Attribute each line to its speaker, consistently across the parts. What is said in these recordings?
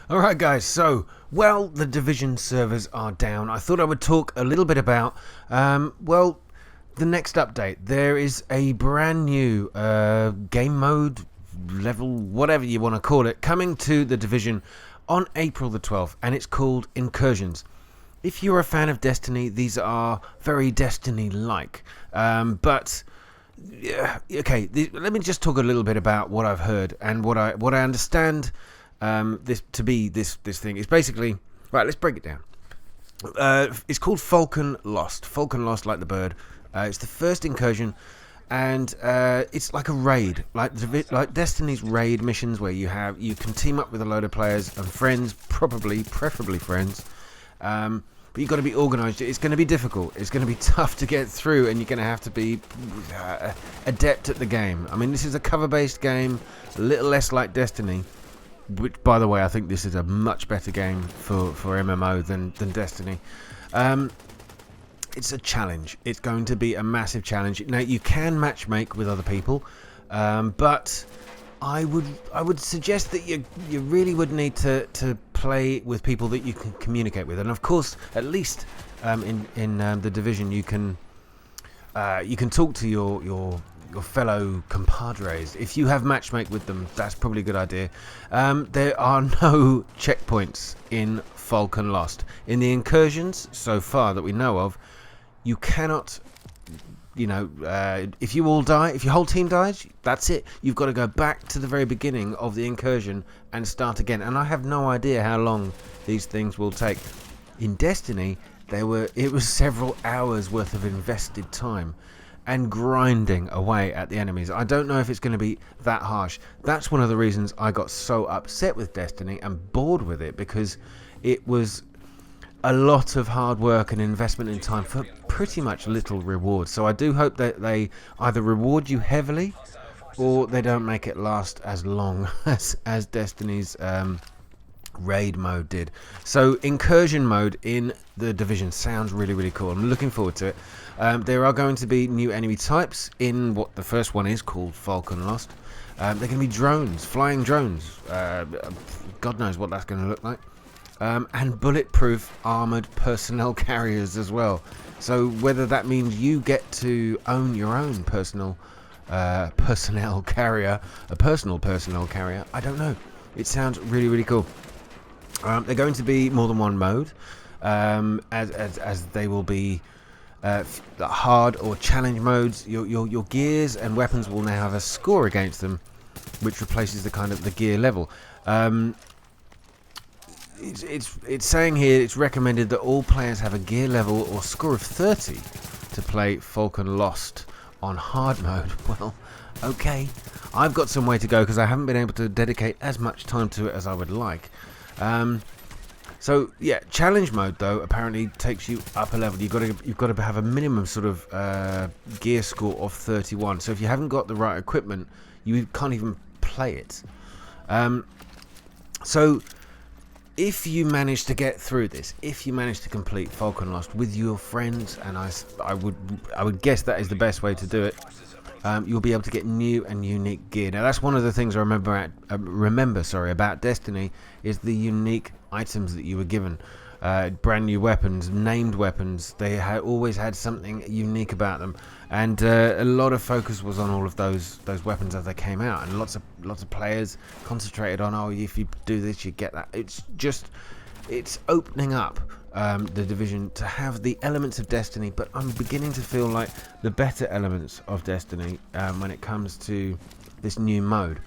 Speaker 1: Alright guys, so, well, the Division servers are down. I thought I would talk a little bit about, well, the next update. There is a brand new game mode, level, whatever you want to call it, coming to the Division on April the 12th, and it's called Incursions. If you're a fan of Destiny, these are very Destiny-like, but... Yeah, okay, let me just talk a little bit about what I've heard and what I understand this thing is basically. Right, let's break it down. It's called Falcon Lost. Falcon Lost, like the bird. It's the first incursion, and it's like a raid, like Destiny's raid missions, where you can team up with a load of players and friends, preferably friends. But you've got to be organised. It's going to be difficult. It's going to be tough to get through, and you're going to have to be adept at the game. I mean, this is a cover-based game, a little less like Destiny. Which, by the way, I think this is a much better game for MMO than Destiny. It's a challenge. It's going to be a massive challenge. Now, you can matchmake with other people, but I would suggest that you really would need to play with people that you can communicate with, and of course, at least in the Division, you can talk to your fellow compadres. If you have matchmake with them, that's probably a good idea. There are no checkpoints in Falcon Lost. In the incursions so far that we know of, you cannot. If you all die, if your whole team dies, that's it. You've got to go back to the very beginning of the incursion and start again. And I have no idea how long these things will take. In Destiny, it was several hours worth of invested time and grinding away at the enemies. I don't know if it's going to be that harsh. That's one of the reasons I got so upset with Destiny and bored with it, because it was a lot of hard work and investment in time for pretty much little reward. So I do hope that they either reward you heavily or they don't make it last as long as Destiny's raid mode did. So incursion mode in the Division sounds really, really cool. I'm looking forward to it. There are going to be new enemy types in what the first one is called Falcon Lost. They're going to be drones, flying drones. God knows what that's going to look like. And bulletproof armoured personnel carriers as well. So whether that means you get to own your own personal personnel carrier, I don't know. It sounds really, really cool. They're going to be more than one mode, as they will be the hard or challenge modes. Your gears and weapons will now have a score against them, which replaces the gear level. It's saying here it's recommended that all players have a gear level or score of 30 to play Falcon Lost on hard mode. Well, okay, I've got some way to go because I haven't been able to dedicate as much time to it as I would like. So yeah, challenge mode though apparently takes you up a level. You've got to have a minimum sort of gear score of 31. So if you haven't got the right equipment, you can't even play it. So if you manage to get through this, if you manage to complete Falcon Lost with your friends, and I would guess that is the best way to do it, you'll be able to get new and unique gear. Now that's one of the things I remember about Destiny, is the unique items that you were given. Brand new weapons, named weapons. They always had something unique about them, and a lot of focus was on all of those weapons as they came out, and lots of players concentrated on, oh, if you do this you get that. It's opening up the Division to have the elements of Destiny, but I'm beginning to feel like the better elements of Destiny when it comes to this new mode.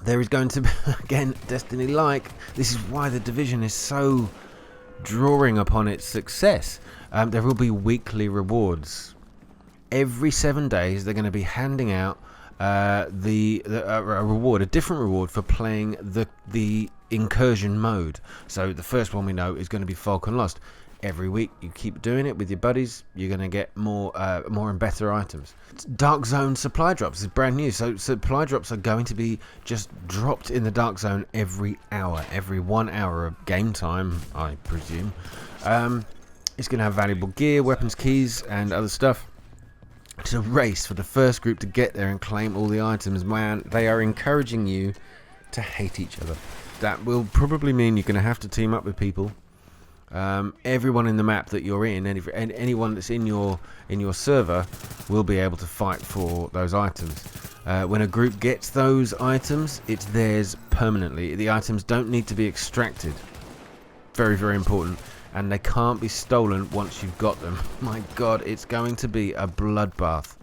Speaker 1: There is going to be, again, Destiny-like. This is why the Division is so drawing upon its success. There will be weekly rewards. Every 7 days, they're going to be handing out a different reward for playing the incursion mode. So the first one we know is going to be Falcon Lost. Every week you keep doing it with your buddies, you're going to get more and better items. Dark Zone supply drops is brand new, so supply drops are going to be just dropped in the Dark Zone every hour, every 1 hour of game time, I presume. It's going to have valuable gear, weapons, keys, and other stuff. It's a race for the first group to get there and claim all the items. Man, they are encouraging you to hate each other. that will probably mean you're going to have to team up with people. Everyone in the map that you're in, and anyone that's in your server will be able to fight for those items. When a group gets those items, it's theirs permanently. The items don't need to be extracted. Very, very important. And they can't be stolen once you've got them. My God, it's going to be a bloodbath.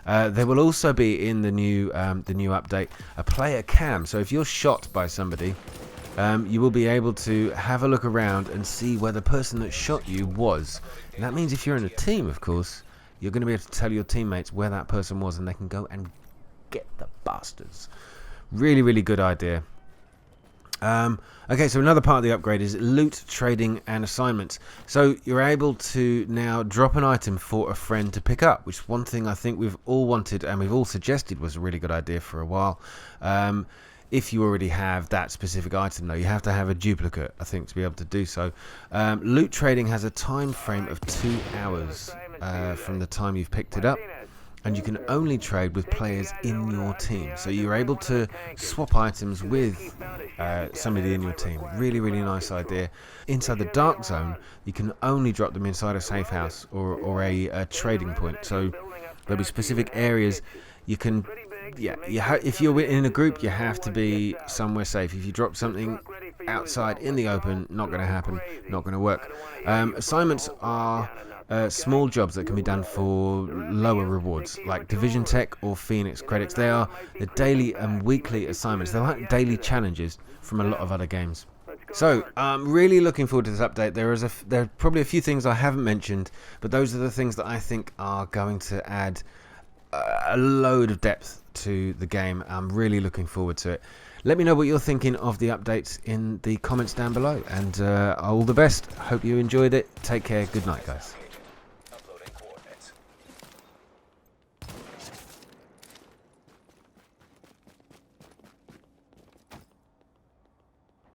Speaker 1: There will also be in the new update a player cam. So if you're shot by somebody, you will be able to have a look around and see where the person that shot you was. And that means if you're in a team, of course, you're going to be able to tell your teammates where that person was, and they can go and get the bastards. Really, really good idea. Okay, so another part of the upgrade is loot, trading, and assignments. So you're able to now drop an item for a friend to pick up, which is one thing I think we've all wanted and we've all suggested was a really good idea for a while. If you already have that specific item, though, you have to have a duplicate, I think, to be able to do so. Loot trading has a time frame of 2 hours from the time you've picked it up. And you can only trade with players in your team. So you're able to swap items with somebody in your team. Really, really nice idea. Inside the dark zone, you can only drop them inside a safe house or a trading point. So there'll be specific areas you can... Yeah, if you're in a group, you have to be somewhere safe. If you drop something outside in the open, not going to happen, not going to work. Assignments are... small jobs that can be done for lower rewards, like Division Tech or Phoenix credits. They are the daily and weekly assignments. They're like daily challenges from a lot of other games. So I'm really looking forward to this update. There are probably a few things I haven't mentioned, but those are the things that I think are going to add a load of depth to the game. I'm really looking forward to it. Let me know what you're thinking of the updates in the comments down below, and all the best. Hope you enjoyed it. Take care. Good night, guys.